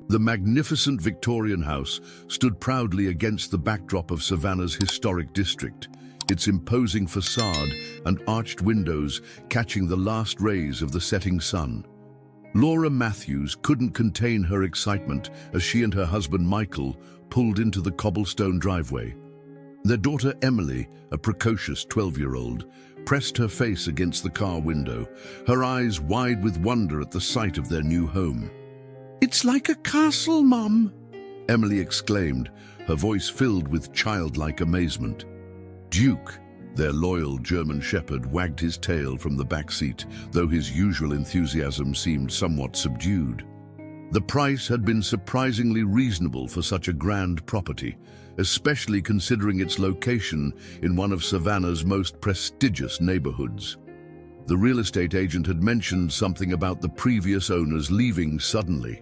The magnificent Victorian house stood proudly against the backdrop of Savannah's historic district, its imposing facade and arched windows catching the last rays of the setting sun. Laura Matthews couldn't contain her excitement as she and her husband Michael pulled into the cobblestone driveway. Their daughter Emily, a precocious 12-year-old, pressed her face against the car window, her eyes wide with wonder at the sight of their new home. "It's like a castle, Mum," Emily exclaimed, her voice filled with childlike amazement. Duke, their loyal German shepherd, wagged his tail from the back seat, though his usual enthusiasm seemed somewhat subdued. The price had been surprisingly reasonable for such a grand property, especially considering its location in one of Savannah's most prestigious neighborhoods. The real estate agent had mentioned something about the previous owners leaving suddenly.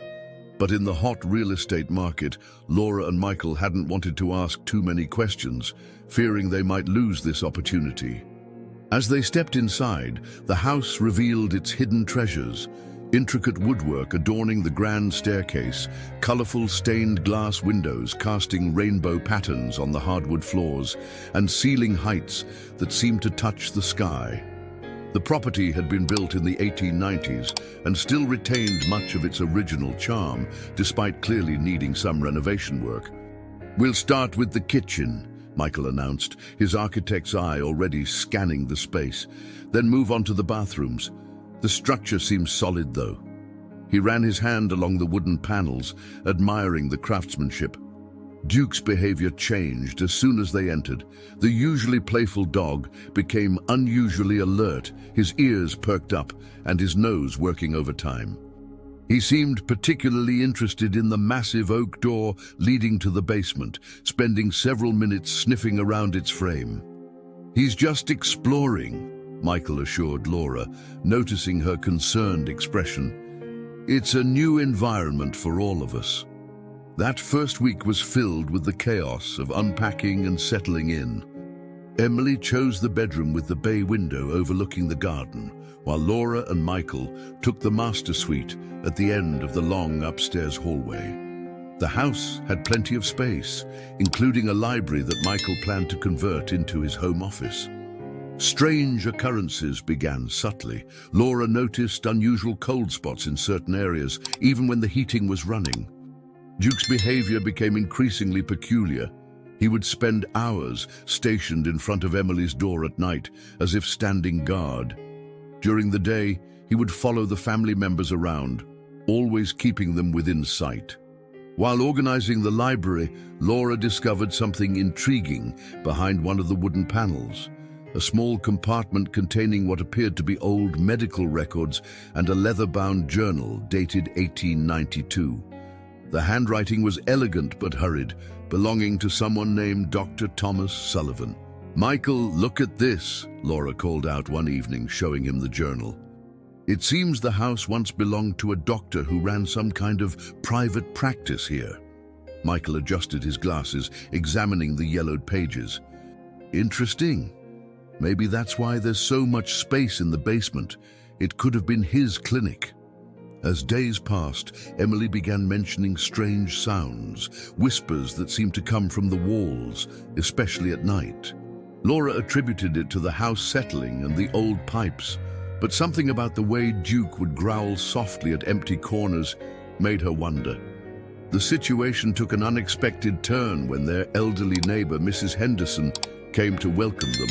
But in the hot real estate market, Laura and Michael hadn't wanted to ask too many questions, fearing they might lose this opportunity. As they stepped inside, the house revealed its hidden treasures: intricate woodwork adorning the grand staircase, colorful stained glass windows casting rainbow patterns on the hardwood floors, and ceiling heights that seemed to touch the sky. The property had been built in the 1890s and still retained much of its original charm, despite clearly needing some renovation work. "We'll start with the kitchen," Michael announced, his architect's eye already scanning the space, "then move on to the bathrooms. The structure seems solid, though." He ran his hand along the wooden panels, admiring the craftsmanship. Duke's behavior changed as soon as they entered. The usually playful dog became unusually alert, his ears perked up and his nose working overtime. He seemed particularly interested in the massive oak door leading to the basement, spending several minutes sniffing around its frame. "He's just exploring," Michael assured Laura, noticing her concerned expression. "It's a new environment for all of us." That first week was filled with the chaos of unpacking and settling in. Emily chose the bedroom with the bay window overlooking the garden, while Laura and Michael took the master suite at the end of the long upstairs hallway. The house had plenty of space, including a library that Michael planned to convert into his home office. Strange occurrences began subtly. Laura noticed unusual cold spots in certain areas, even when the heating was running. Duke's behavior became increasingly peculiar. He would spend hours stationed in front of Emily's door at night, as if standing guard. During the day, he would follow the family members around, always keeping them within sight. While organizing the library, Laura discovered something intriguing behind one of the wooden panels: a small compartment containing what appeared to be old medical records and a leather-bound journal dated 1892. The handwriting was elegant but hurried, belonging to someone named Dr. Thomas Sullivan. "Michael, look at this," Laura called out one evening, showing him the journal. "It seems the house once belonged to a doctor who ran some kind of private practice here." Michael adjusted his glasses, examining the yellowed pages. "Interesting. Maybe that's why there's so much space in the basement. It could have been his clinic." As days passed, Emily began mentioning strange sounds, whispers that seemed to come from the walls, especially at night. Laura attributed it to the house settling and the old pipes, but something about the way Duke would growl softly at empty corners made her wonder. The situation took an unexpected turn when their elderly neighbor, Mrs. Henderson, came to welcome them.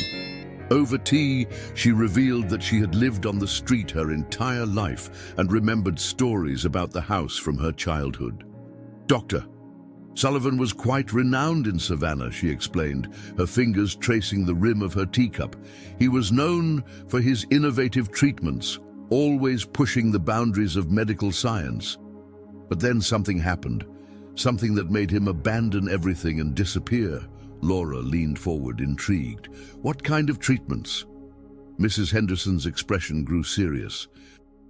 Over tea, she revealed that she had lived on the street her entire life and remembered stories about the house from her childhood. "Dr. Sullivan was quite renowned in Savannah," she explained, her fingers tracing the rim of her teacup. "He was known for his innovative treatments, always pushing the boundaries of medical science. But then something happened, something that made him abandon everything and disappear." Laura leaned forward, intrigued. "What kind of treatments?" Mrs. Henderson's expression grew serious.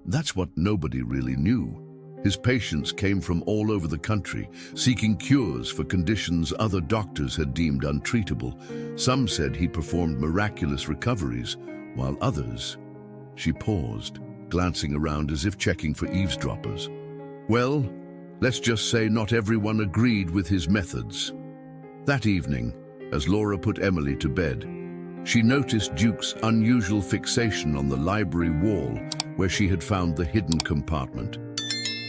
"That's what nobody really knew. His patients came from all over the country, seeking cures for conditions other doctors had deemed untreatable. Some said he performed miraculous recoveries, while others—" She paused, glancing around as if checking for eavesdroppers. "Well, Let's just say not everyone agreed with his methods. That evening, as Laura put Emily to bed, she noticed Duke's unusual fixation on the library wall where she had found the hidden compartment.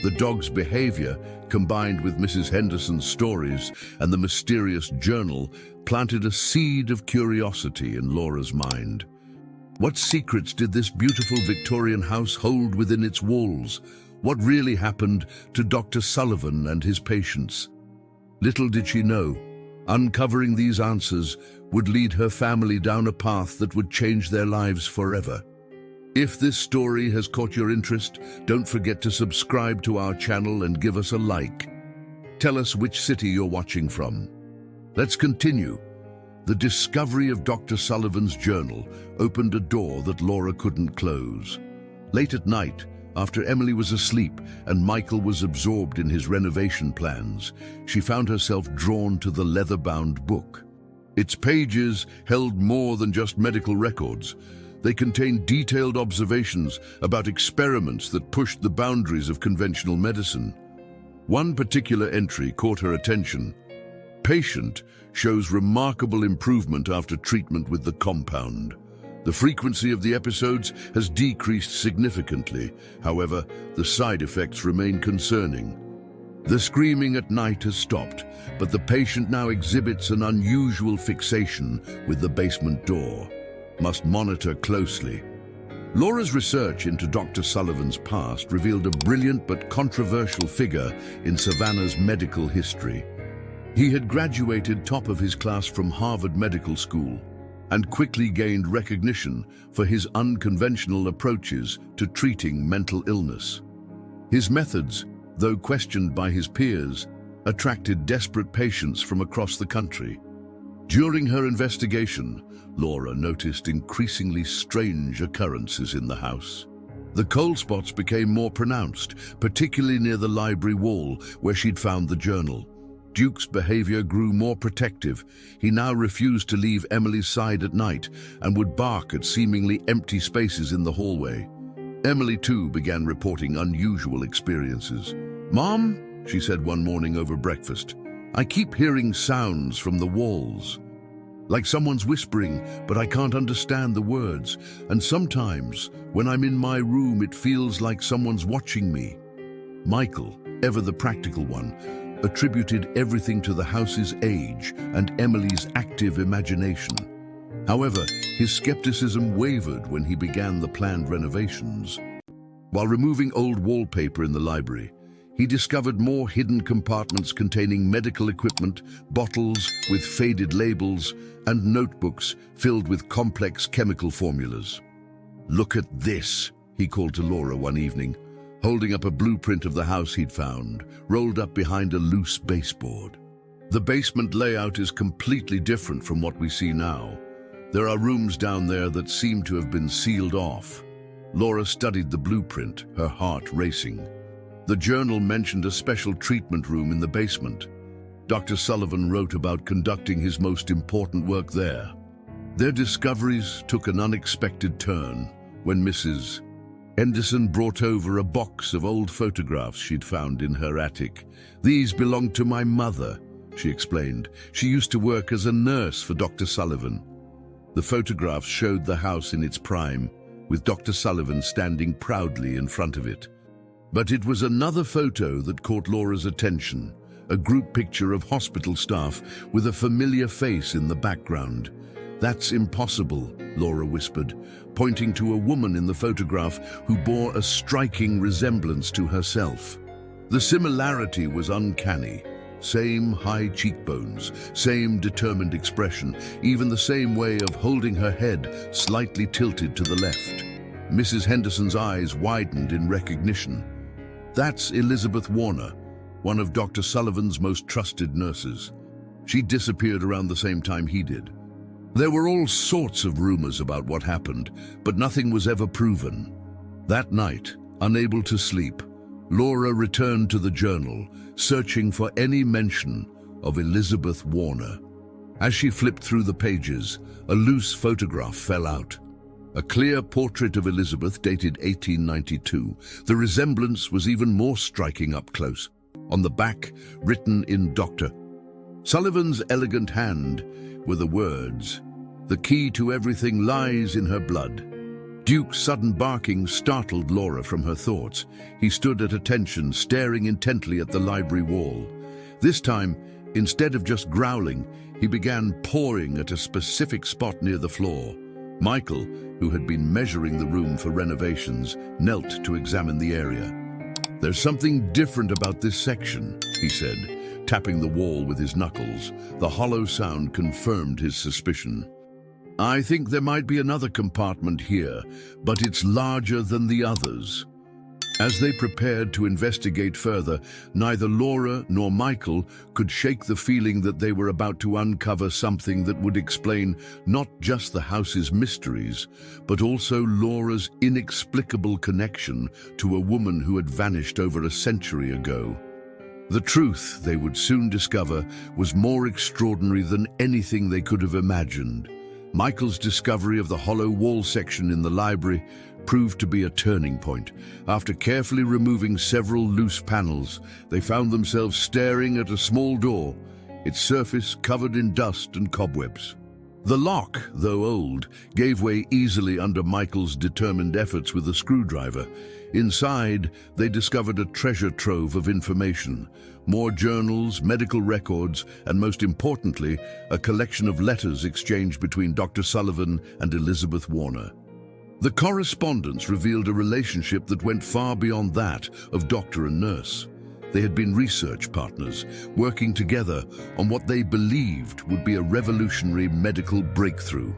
The dog's behavior, combined with Mrs. Henderson's stories and the mysterious journal, planted a seed of curiosity in Laura's mind. What secrets did this beautiful Victorian house hold within its walls? What really happened to Dr. Sullivan and his patients? Little did she know, uncovering these answers would lead her family down a path that would change their lives forever. If this story has caught your interest, don't forget to subscribe to our channel and give us a like. Tell us which city you're watching from. Let's continue. The discovery of Dr. Sullivan's journal opened a door that Laura couldn't close. Late at night, after Emily was asleep and Michael was absorbed in his renovation plans, she found herself drawn to the leather-bound book. Its pages held more than just medical records. They contained detailed observations about experiments that pushed the boundaries of conventional medicine. One particular entry caught her attention. Patient shows remarkable improvement after treatment with the compound. The frequency of the episodes has decreased significantly. However, the side effects remain concerning. The screaming at night has stopped, but the patient now exhibits an unusual fixation with the basement door. Must monitor closely. Laura's research into Dr. Sullivan's past revealed a brilliant but controversial figure in Savannah's medical history. He had graduated top of his class from Harvard Medical School and quickly gained recognition for his unconventional approaches to treating mental illness. His methods, though questioned by his peers, attracted desperate patients from across the country. During her investigation, Laura noticed increasingly strange occurrences in the house. The cold spots became more pronounced, particularly near the library wall where she'd found the journal. Duke's behavior grew more protective. He now refused to leave Emily's side at night and would bark at seemingly empty spaces in the hallway. Emily, too, began reporting unusual experiences. "Mom," she said one morning over breakfast, "I keep hearing sounds from the walls. Like someone's whispering, but I can't understand the words. And sometimes, when I'm in my room, it feels like someone's watching me." Michael, ever the practical one, attributed everything to the house's age and Emily's active imagination. However, his skepticism wavered when he began the planned renovations. While removing old wallpaper in the library, he discovered more hidden compartments containing medical equipment, bottles with faded labels, and notebooks filled with complex chemical formulas. "Look at this," he called to Laura one evening, holding up a blueprint of the house he'd found, rolled up behind a loose baseboard. The basement layout is completely different from what we see now. There are rooms down there that seem to have been sealed off. Laura studied the blueprint, her heart racing. The journal mentioned a special treatment room in the basement. Dr. Sullivan wrote about conducting his most important work there. Their discoveries took an unexpected turn when Mrs. Henderson brought over a box of old photographs she'd found in her attic. "These belonged to my mother," she explained. "She used to work as a nurse for Dr. Sullivan." The photographs showed the house in its prime, with Dr. Sullivan standing proudly in front of it. But it was another photo that caught Laura's attention, a group picture of hospital staff with a familiar face in the background. "That's impossible," Laura whispered, pointing to a woman in the photograph who bore a striking resemblance to herself. The similarity was uncanny. Same high cheekbones, same determined expression, even the same way of holding her head slightly tilted to the left. Mrs. Henderson's eyes widened in recognition. "That's Elizabeth Warner, one of Dr. Sullivan's most trusted nurses. She disappeared around the same time he did." There were all sorts of rumors about what happened, but nothing was ever proven. That night, unable to sleep, Laura returned to the journal, searching for any mention of Elizabeth Warner. As she flipped through the pages, a loose photograph fell out. A clear portrait of Elizabeth dated 1892. The resemblance was even more striking up close. On the back, written in Dr. Sullivan's elegant hand, were the words, "The key to everything lies in her blood." Duke's sudden barking startled Laura from her thoughts. He stood at attention, staring intently at the library wall. This time, instead of just growling, he began pawing at a specific spot near the floor. Michael, who had been measuring the room for renovations, knelt to examine the area. "There's something different about this section," he said, tapping the wall with his knuckles. The hollow sound confirmed his suspicion. "I think there might be another compartment here, but it's larger than the others." As they prepared to investigate further, neither Laura nor Michael could shake the feeling that they were about to uncover something that would explain not just the house's mysteries, but also Laura's inexplicable connection to a woman who had vanished over a century ago. The truth, they would soon discover, was more extraordinary than anything they could have imagined. Michael's discovery of the hollow wall section in the library proved to be a turning point. After carefully removing several loose panels, they found themselves staring at a small door, its surface covered in dust and cobwebs. The lock, though old, gave way easily under Michael's determined efforts with a screwdriver. Inside, they discovered a treasure trove of information. More journals, medical records, and most importantly, a collection of letters exchanged between Dr. Sullivan and Elizabeth Warner. The correspondence revealed a relationship that went far beyond that of doctor and nurse. They had been research partners, working together on what they believed would be a revolutionary medical breakthrough.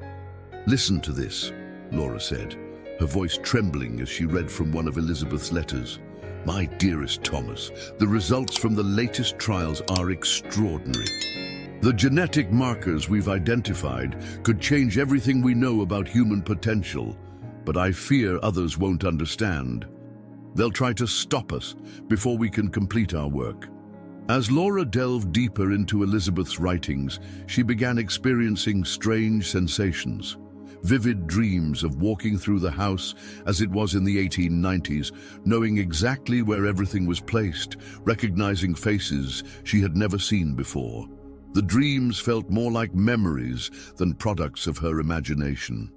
"Listen to this," Laura said, her voice trembling as she read from one of Elizabeth's letters. "My dearest Thomas, the results from the latest trials are extraordinary. The genetic markers we've identified could change everything we know about human potential, but I fear others won't understand. They'll try to stop us before we can complete our work." As Laura delved deeper into Elizabeth's writings, she began experiencing strange sensations. Vivid dreams of walking through the house as it was in the 1890s, knowing exactly where everything was placed, recognizing faces she had never seen before. The dreams felt more like memories than products of her imagination.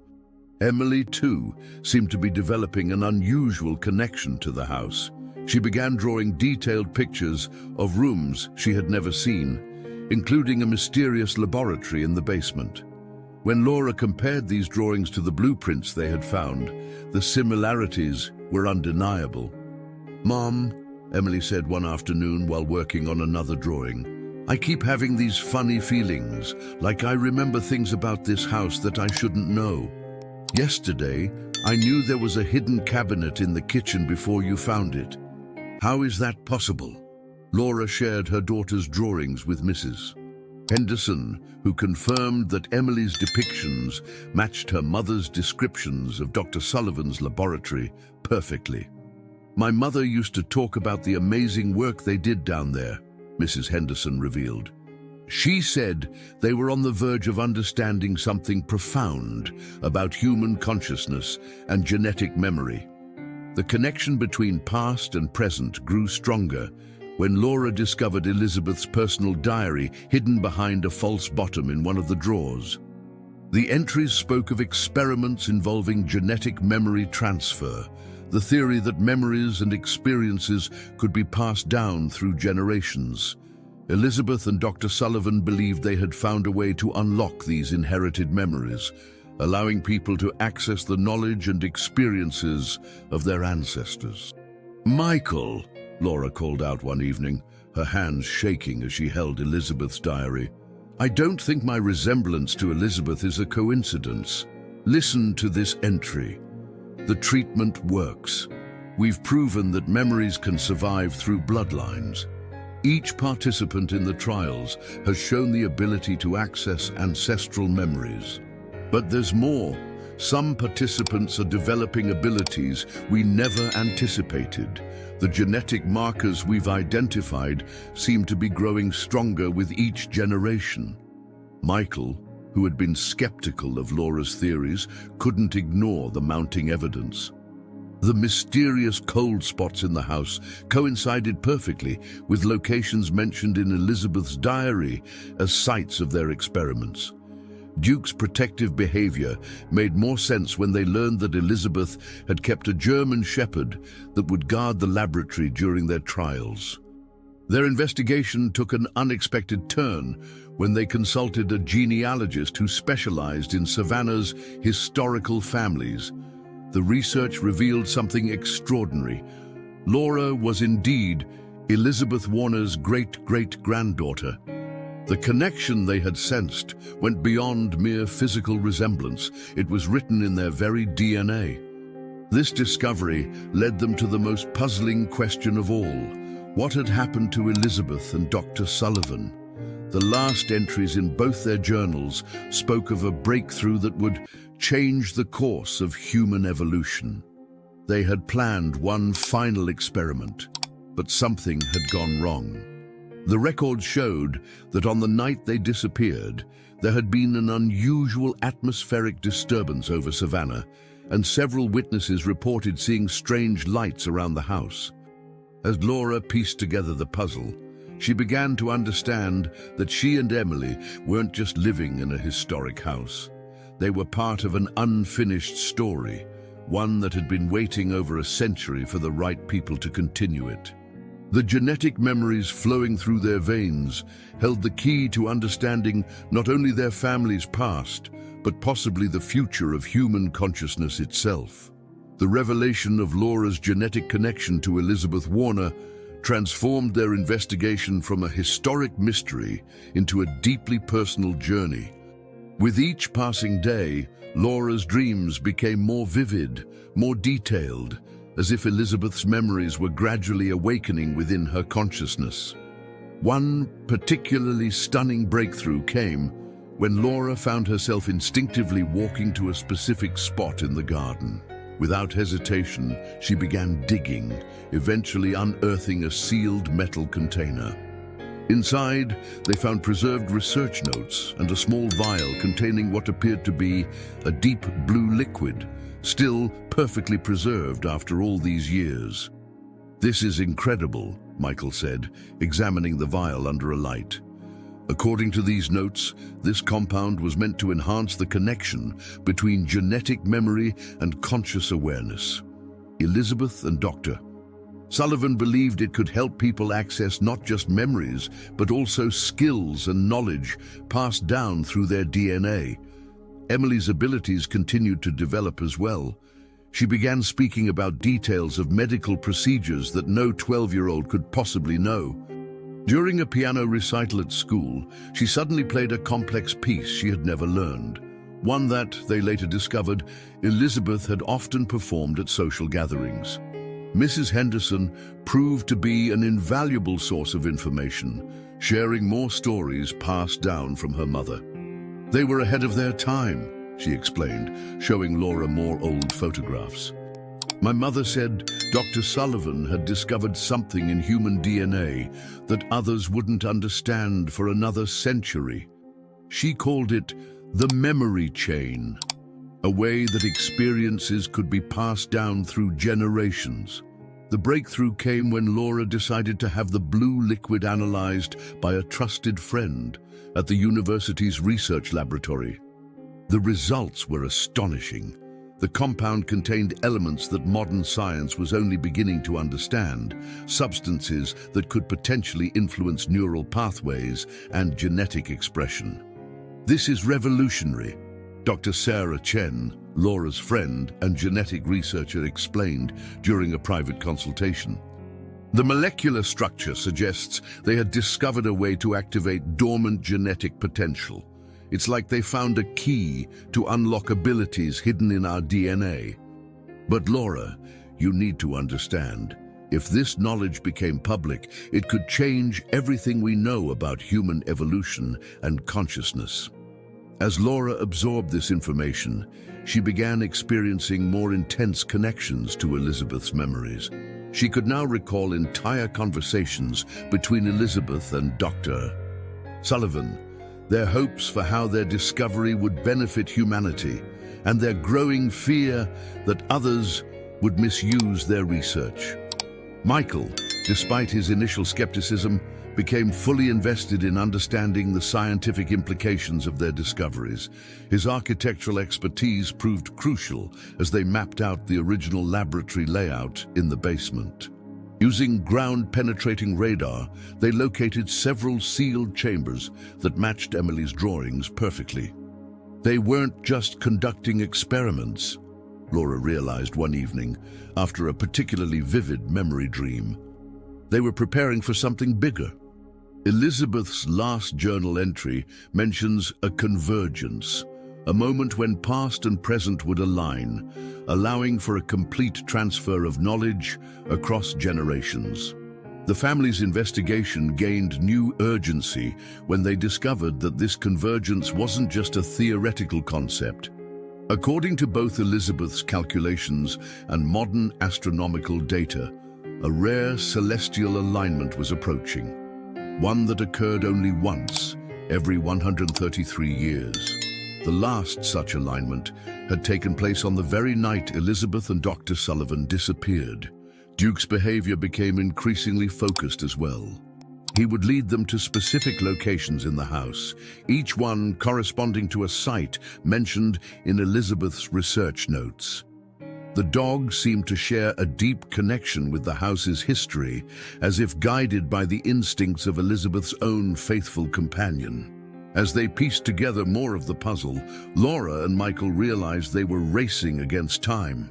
Emily, too, seemed to be developing an unusual connection to the house. She began drawing detailed pictures of rooms she had never seen, including a mysterious laboratory in the basement. When Laura compared these drawings to the blueprints they had found, the similarities were undeniable. "Mom," Emily said one afternoon while working on another drawing, "I keep having these funny feelings, like I remember things about this house that I shouldn't know. Yesterday, I knew there was a hidden cabinet in the kitchen before you found it. How is that possible?" Laura shared her daughter's drawings with Mrs. Henderson, who confirmed that Emily's depictions matched her mother's descriptions of Dr. Sullivan's laboratory perfectly. "My mother used to talk about the amazing work they did down there," Mrs. Henderson revealed. "She said they were on the verge of understanding something profound about human consciousness and genetic memory." The connection between past and present grew stronger when Laura discovered Elizabeth's personal diary hidden behind a false bottom in one of the drawers. The entries spoke of experiments involving genetic memory transfer, the theory that memories and experiences could be passed down through generations. Elizabeth and Dr. Sullivan believed they had found a way to unlock these inherited memories, allowing people to access the knowledge and experiences of their ancestors. "Michael," Laura called out one evening, her hands shaking as she held Elizabeth's diary, "I don't think my resemblance to Elizabeth is a coincidence. Listen to this entry. The treatment works. We've proven that memories can survive through bloodlines. Each participant in the trials has shown the ability to access ancestral memories. But there's more. Some participants are developing abilities we never anticipated. The genetic markers we've identified seem to be growing stronger with each generation." Michael, who had been skeptical of Laura's theories, couldn't ignore the mounting evidence. The mysterious cold spots in the house coincided perfectly with locations mentioned in Elizabeth's diary as sites of their experiments. Duke's protective behavior made more sense when they learned that Elizabeth had kept a German shepherd that would guard the laboratory during their trials. Their investigation took an unexpected turn when they consulted a genealogist who specialized in Savannah's historical families. The research revealed something extraordinary. Laura was indeed Elizabeth Warner's great-great-granddaughter. The connection they had sensed went beyond mere physical resemblance. It was written in their very DNA. This discovery led them to the most puzzling question of all. What had happened to Elizabeth and Dr. Sullivan? The last entries in both their journals spoke of a breakthrough that would change the course of human evolution. They had planned one final experiment, but something had gone wrong. The records showed that on the night they disappeared, there had been an unusual atmospheric disturbance over Savannah, and several witnesses reported seeing strange lights around the house. As Laura pieced together the puzzle, she began to understand that she and Emily weren't just living in a historic house. They were part of an unfinished story, one that had been waiting over a century for the right people to continue it. The genetic memories flowing through their veins held the key to understanding not only their family's past, but possibly the future of human consciousness itself. The revelation of Laura's genetic connection to Elizabeth Warner transformed their investigation from a historic mystery into a deeply personal journey. With each passing day, Laura's dreams became more vivid, more detailed, as if Elizabeth's memories were gradually awakening within her consciousness. One particularly stunning breakthrough came when Laura found herself instinctively walking to a specific spot in the garden. Without hesitation, she began digging, eventually unearthing a sealed metal container. Inside, they found preserved research notes and a small vial containing what appeared to be a deep blue liquid, still perfectly preserved after all these years. "This is incredible," Michael said, examining the vial under a light. According to these notes, this compound was meant to enhance the connection between genetic memory and conscious awareness. Elizabeth and Dr. Sullivan believed it could help people access not just memories, but also skills and knowledge passed down through their DNA. Emily's abilities continued to develop as well. She began speaking about details of medical procedures that no 12-year-old could possibly know. During a piano recital at school, she suddenly played a complex piece she had never learned, one that, they later discovered, Elizabeth had often performed at social gatherings. Mrs. Henderson proved to be an invaluable source of information, sharing more stories passed down from her mother. "They were ahead of their time," she explained, showing Laura more old photographs. "My mother said Dr. Sullivan had discovered something in human DNA that others wouldn't understand for another century. She called it the memory chain, a way that experiences could be passed down through generations." The breakthrough came when Laura decided to have the blue liquid analyzed by a trusted friend at the university's research laboratory. The results were astonishing. The compound contained elements that modern science was only beginning to understand, substances that could potentially influence neural pathways and genetic expression. "This is revolutionary," Dr. Sarah Chen, Laura's friend and genetic researcher, explained during a private consultation. "The molecular structure suggests they had discovered a way to activate dormant genetic potential. It's like they found a key to unlock abilities hidden in our DNA. But Laura, you need to understand, if this knowledge became public, it could change everything we know about human evolution and consciousness." As Laura absorbed this information, she began experiencing more intense connections to Elizabeth's memories. She could now recall entire conversations between Elizabeth and Dr. Sullivan, their hopes for how their discovery would benefit humanity, and their growing fear that others would misuse their research. Michael, despite his initial skepticism, became fully invested in understanding the scientific implications of their discoveries. His architectural expertise proved crucial as they mapped out the original laboratory layout in the basement. Using ground-penetrating radar, they located several sealed chambers that matched Emily's drawings perfectly. They weren't just conducting experiments, Laura realized one evening after a particularly vivid memory dream. They were preparing for something bigger. Elizabeth's last journal entry mentions a convergence, a moment when past and present would align, allowing for a complete transfer of knowledge across generations. The family's investigation gained new urgency when they discovered that this convergence wasn't just a theoretical concept. According to both Elizabeth's calculations and modern astronomical data, a rare celestial alignment was approaching, one that occurred only once every 133 years. The last such alignment had taken place on the very night Elizabeth and Dr. Sullivan disappeared. Duke's behavior became increasingly focused as well. He would lead them to specific locations in the house, each one corresponding to a site mentioned in Elizabeth's research notes. The dog seemed to share a deep connection with the house's history, as if guided by the instincts of Elizabeth's own faithful companion. As they pieced together more of the puzzle, Laura and Michael realized they were racing against time.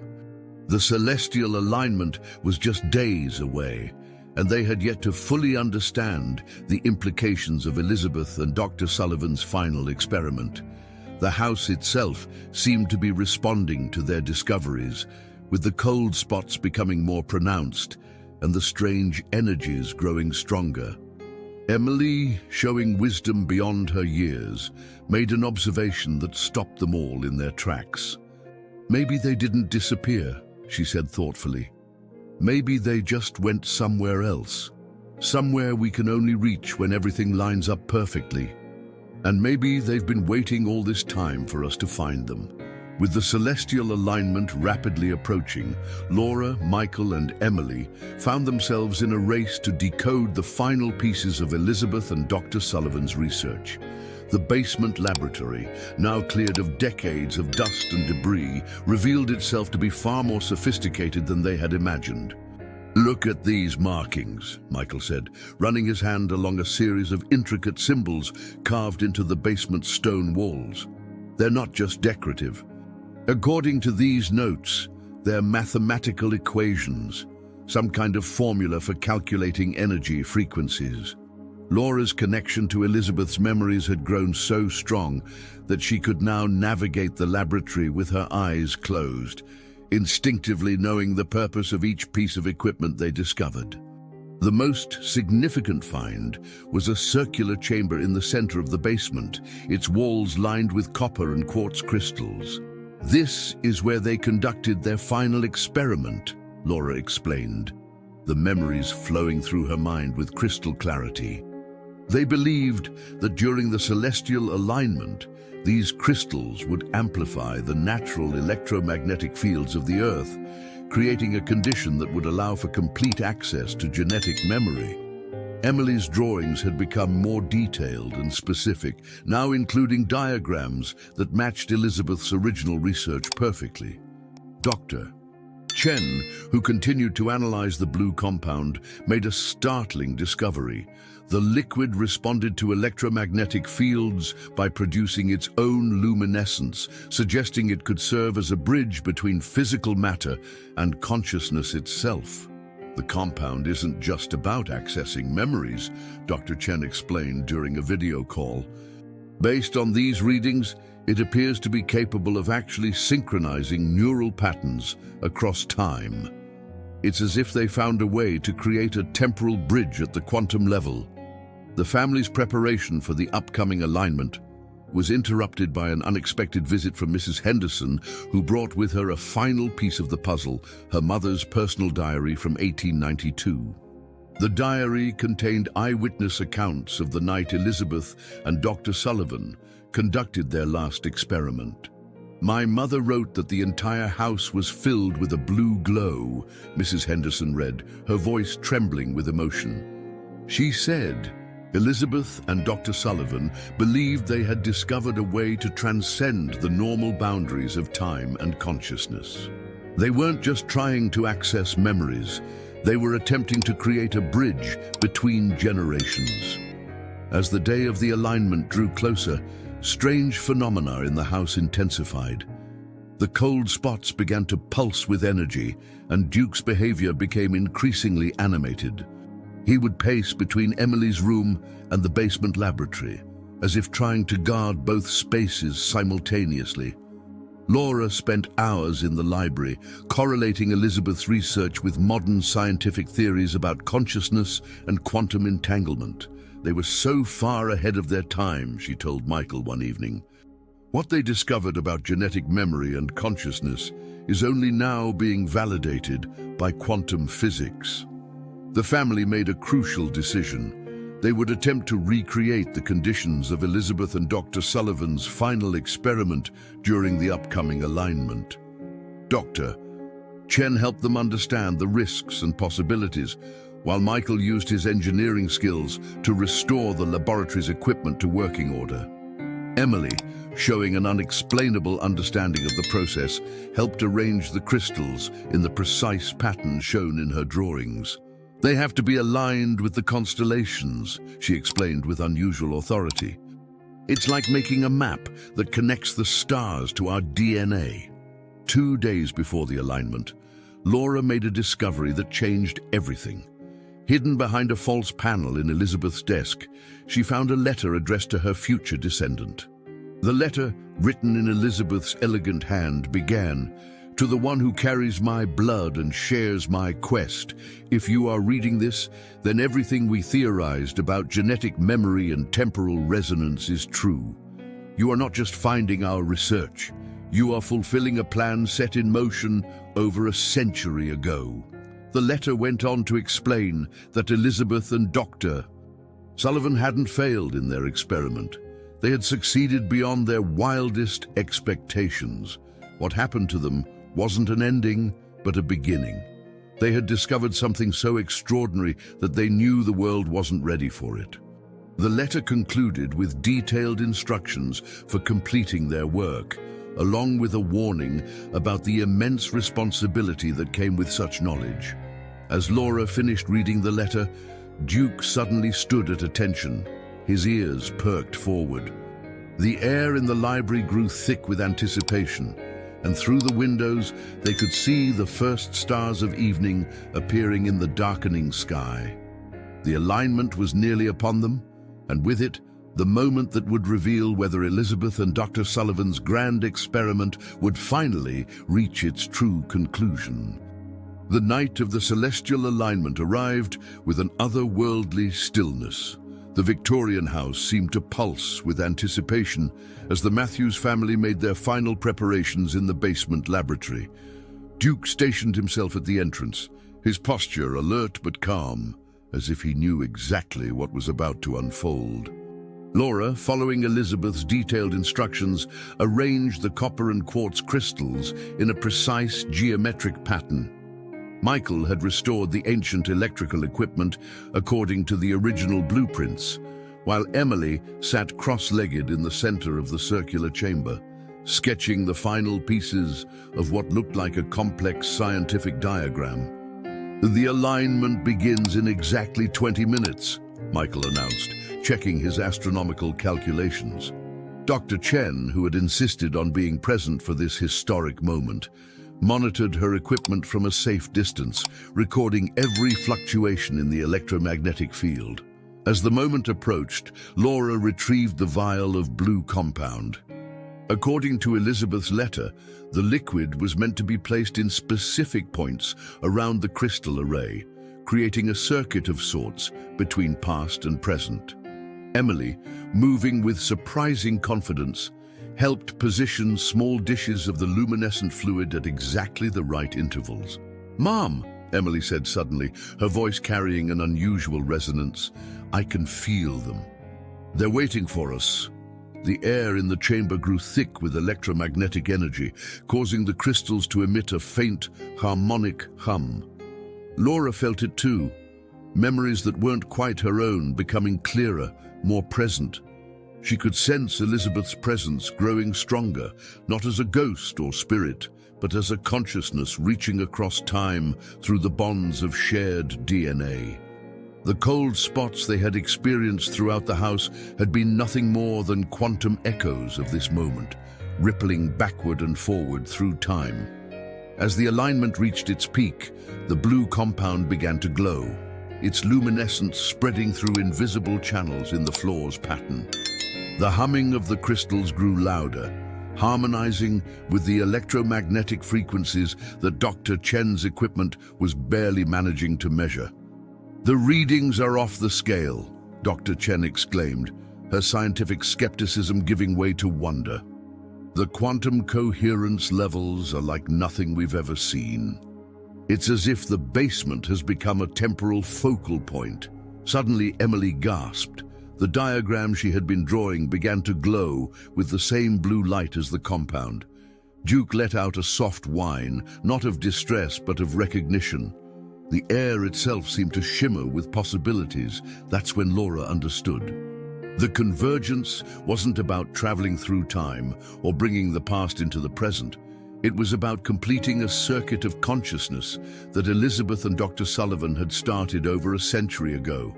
The celestial alignment was just days away, and they had yet to fully understand the implications of Elizabeth and Dr. Sullivan's final experiment. The house itself seemed to be responding to their discoveries, with the cold spots becoming more pronounced and the strange energies growing stronger. Emily, showing wisdom beyond her years, made an observation that stopped them all in their tracks. "Maybe they didn't disappear," she said thoughtfully. "Maybe they just went somewhere else. Somewhere we can only reach when everything lines up perfectly. And maybe they've been waiting all this time for us to find them." With the celestial alignment rapidly approaching, Laura, Michael, and Emily found themselves in a race to decode the final pieces of Elizabeth and Dr. Sullivan's research. The basement laboratory, now cleared of decades of dust and debris, revealed itself to be far more sophisticated than they had imagined. "Look at these markings," Michael said, running his hand along a series of intricate symbols carved into the basement's stone walls. "They're not just decorative. According to these notes, they're mathematical equations, some kind of formula for calculating energy frequencies." Laura's connection to Elizabeth's memories had grown so strong that she could now navigate the laboratory with her eyes closed, instinctively knowing the purpose of each piece of equipment they discovered. The most significant find was a circular chamber in the center of the basement, its walls lined with copper and quartz crystals. "This is where they conducted their final experiment," Laura explained, the memories flowing through her mind with crystal clarity. They believed that during the celestial alignment, these crystals would amplify the natural electromagnetic fields of the Earth, creating a condition that would allow for complete access to genetic memory. Emily's drawings had become more detailed and specific, now including diagrams that matched Elizabeth's original research perfectly. Dr. Chen, who continued to analyze the blue compound, made a startling discovery. The liquid responded to electromagnetic fields by producing its own luminescence, suggesting it could serve as a bridge between physical matter and consciousness itself. "The compound isn't just about accessing memories," Dr. Chen explained during a video call. "Based on these readings, it appears to be capable of actually synchronizing neural patterns across time. It's as if they found a way to create a temporal bridge at the quantum level." The family's preparation for the upcoming alignment was interrupted by an unexpected visit from Mrs. Henderson, who brought with her a final piece of the puzzle, her mother's personal diary from 1892. The diary contained eyewitness accounts of the night Elizabeth and Dr. Sullivan conducted their last experiment. My mother wrote that the entire house was filled with a blue glow, Mrs. Henderson read, her voice trembling with emotion. She said Elizabeth and Dr. Sullivan believed they had discovered a way to transcend the normal boundaries of time and consciousness. They weren't just trying to access memories, they were attempting to create a bridge between generations. As the day of the alignment drew closer, strange phenomena in the house intensified. The cold spots began to pulse with energy, and Duke's behavior became increasingly animated. He would pace between Emily's room and the basement laboratory, as if trying to guard both spaces simultaneously. Laura spent hours in the library, correlating Elizabeth's research with modern scientific theories about consciousness and quantum entanglement. They were so far ahead of their time, she told Michael one evening. What they discovered about genetic memory and consciousness is only now being validated by quantum physics. The family made a crucial decision. They would attempt to recreate the conditions of Elizabeth and Dr. Sullivan's final experiment during the upcoming alignment. Dr. Chen helped them understand the risks and possibilities, while Michael used his engineering skills to restore the laboratory's equipment to working order. Emily, showing an unexplainable understanding of the process, helped arrange the crystals in the precise pattern shown in her drawings. They have to be aligned with the constellations, she explained with unusual authority. It's like making a map that connects the stars to our DNA. 2 days before the alignment, Laura made a discovery that changed everything. Hidden behind a false panel in Elizabeth's desk, she found a letter addressed to her future descendant. The letter, written in Elizabeth's elegant hand, began, "To the one who carries my blood and shares my quest. If you are reading this, then everything we theorized about genetic memory and temporal resonance is true. You are not just finding our research. You are fulfilling a plan set in motion over a century ago." The letter went on to explain that Elizabeth and Dr. Sullivan hadn't failed in their experiment. They had succeeded beyond their wildest expectations. What happened to them wasn't an ending, but a beginning. They had discovered something so extraordinary that they knew the world wasn't ready for it. The letter concluded with detailed instructions for completing their work, along with a warning about the immense responsibility that came with such knowledge. As Laura finished reading the letter, Duke suddenly stood at attention, his ears perked forward. The air in the library grew thick with anticipation, and through the windows they could see the first stars of evening appearing in the darkening sky. The alignment was nearly upon them, and with it, the moment that would reveal whether Elizabeth and Dr. Sullivan's grand experiment would finally reach its true conclusion. The night of the celestial alignment arrived with an otherworldly stillness. The Victorian house seemed to pulse with anticipation as the Matthews family made their final preparations in the basement laboratory. Duke stationed himself at the entrance, his posture alert but calm, as if he knew exactly what was about to unfold. Laura, following Elizabeth's detailed instructions, arranged the copper and quartz crystals in a precise geometric pattern. Michael had restored the ancient electrical equipment according to the original blueprints, while Emily sat cross-legged in the center of the circular chamber, sketching the final pieces of what looked like a complex scientific diagram. "The alignment begins in exactly 20 minutes, Michael announced, checking his astronomical calculations. Dr. Chen, who had insisted on being present for this historic moment, monitored her equipment from a safe distance, recording every fluctuation in the electromagnetic field. As the moment approached, Laura retrieved the vial of blue compound. According to Elizabeth's letter, the liquid was meant to be placed in specific points around the crystal array, creating a circuit of sorts between past and present. Emily, moving with surprising confidence, helped position small dishes of the luminescent fluid at exactly the right intervals. "Mom," Emily said suddenly, her voice carrying an unusual resonance, "I can feel them. They're waiting for us." The air in the chamber grew thick with electromagnetic energy, causing the crystals to emit a faint, harmonic hum. Laura felt it too, memories that weren't quite her own becoming clearer, more present. She could sense Elizabeth's presence growing stronger, not as a ghost or spirit, but as a consciousness reaching across time through the bonds of shared DNA. The cold spots they had experienced throughout the house had been nothing more than quantum echoes of this moment, rippling backward and forward through time. As the alignment reached its peak, the blue compound began to glow, its luminescence spreading through invisible channels in the floor's pattern. The humming of the crystals grew louder, harmonizing with the electromagnetic frequencies that Dr. Chen's equipment was barely managing to measure. "The readings are off the scale," Dr. Chen exclaimed, her scientific skepticism giving way to wonder. "The quantum coherence levels are like nothing we've ever seen. It's as if the basement has become a temporal focal point." Suddenly, Emily gasped. The diagram she had been drawing began to glow with the same blue light as the compound. Duke let out a soft whine, not of distress but of recognition. The air itself seemed to shimmer with possibilities. That's when Laura understood. The convergence wasn't about traveling through time or bringing the past into the present. It was about completing a circuit of consciousness that Elizabeth and Dr. Sullivan had started over a century ago.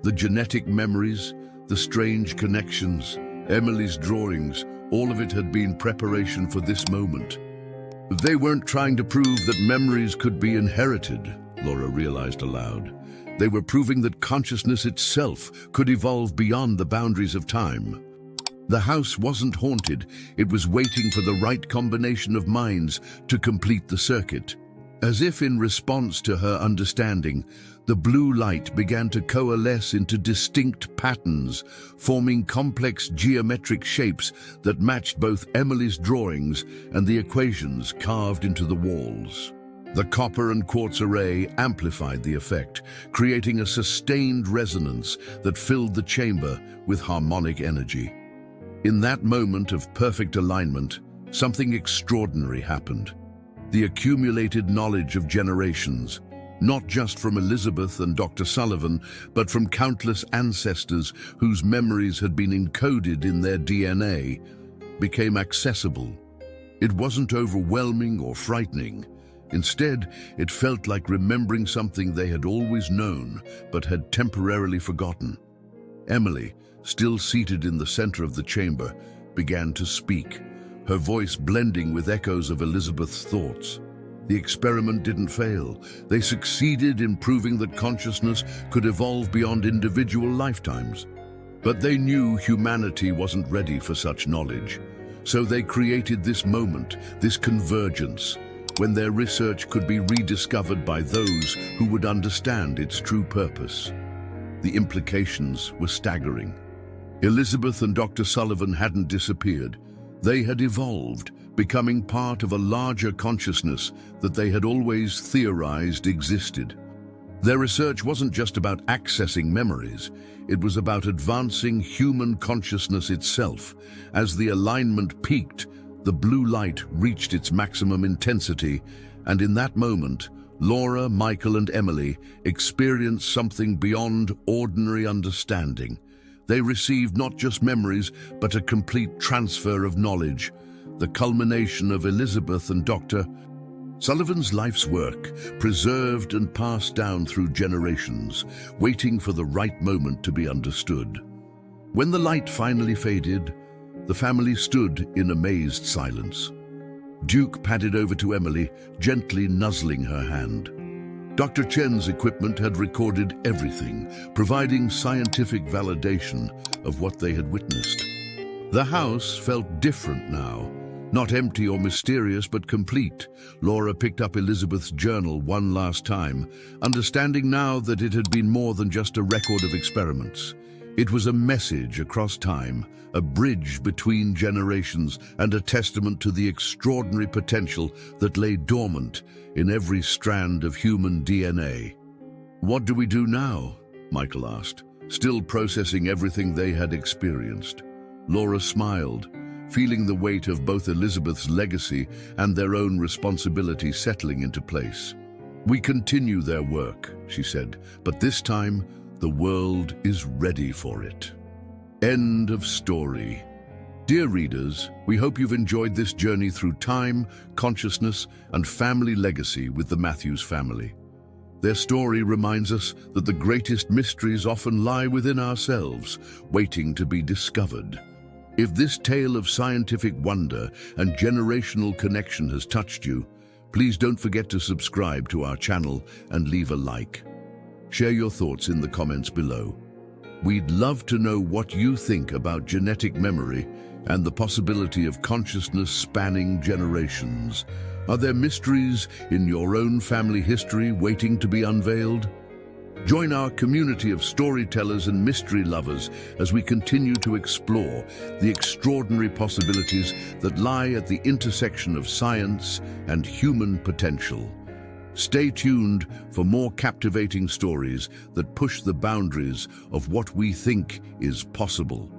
The genetic memories, the strange connections, Emily's drawings, all of it had been preparation for this moment. They weren't trying to prove that memories could be inherited, Laura realized aloud. They were proving that consciousness itself could evolve beyond the boundaries of time. The house wasn't haunted, it was waiting for the right combination of minds to complete the circuit. As if in response to her understanding, the blue light began to coalesce into distinct patterns, forming complex geometric shapes that matched both Emily's drawings and the equations carved into the walls. The copper and quartz array amplified the effect, creating a sustained resonance that filled the chamber with harmonic energy. In that moment of perfect alignment, something extraordinary happened. The accumulated knowledge of generations, not just from Elizabeth and Dr. Sullivan, but from countless ancestors whose memories had been encoded in their DNA, became accessible. It wasn't overwhelming or frightening. Instead, it felt like remembering something they had always known, but had temporarily forgotten. Emily, still seated in the center of the chamber, began to speak, her voice blending with echoes of Elizabeth's thoughts. The experiment didn't fail. They succeeded in proving that consciousness could evolve beyond individual lifetimes. But they knew humanity wasn't ready for such knowledge. So they created this moment, this convergence, when their research could be rediscovered by those who would understand its true purpose. The implications were staggering. Elizabeth and Dr. Sullivan hadn't disappeared. They had evolved, becoming part of a larger consciousness that they had always theorized existed. Their research wasn't just about accessing memories, it was about advancing human consciousness itself. As the alignment peaked, the blue light reached its maximum intensity, and in that moment, Laura, Michael, and Emily experienced something beyond ordinary understanding. They received not just memories, but a complete transfer of knowledge, the culmination of Elizabeth and Dr. Sullivan's life's work, preserved and passed down through generations, waiting for the right moment to be understood. When the light finally faded, the family stood in amazed silence. Duke padded over to Emily, gently nuzzling her hand. Dr. Chen's equipment had recorded everything, providing scientific validation of what they had witnessed. The house felt different now, not empty or mysterious, but complete. Laura picked up Elizabeth's journal one last time, understanding now that it had been more than just a record of experiments. It was a message across time, a bridge between generations, and a testament to the extraordinary potential that lay dormant in every strand of human DNA. "What do we do now?" Michael asked, still processing everything they had experienced. Laura smiled, feeling the weight of both Elizabeth's legacy and their own responsibility settling into place. "We continue their work," she said, "but this time the world is ready for it." End of story. Dear readers, we hope you've enjoyed this journey through time, consciousness, and family legacy with the Matthews family. Their story reminds us that the greatest mysteries often lie within ourselves, waiting to be discovered. If this tale of scientific wonder and generational connection has touched you, please don't forget to subscribe to our channel and leave a like. Share your thoughts in the comments below. We'd love to know what you think about genetic memory and the possibility of consciousness spanning generations. Are there mysteries in your own family history waiting to be unveiled? Join our community of storytellers and mystery lovers as we continue to explore the extraordinary possibilities that lie at the intersection of science and human potential. Stay tuned for more captivating stories that push the boundaries of what we think is possible.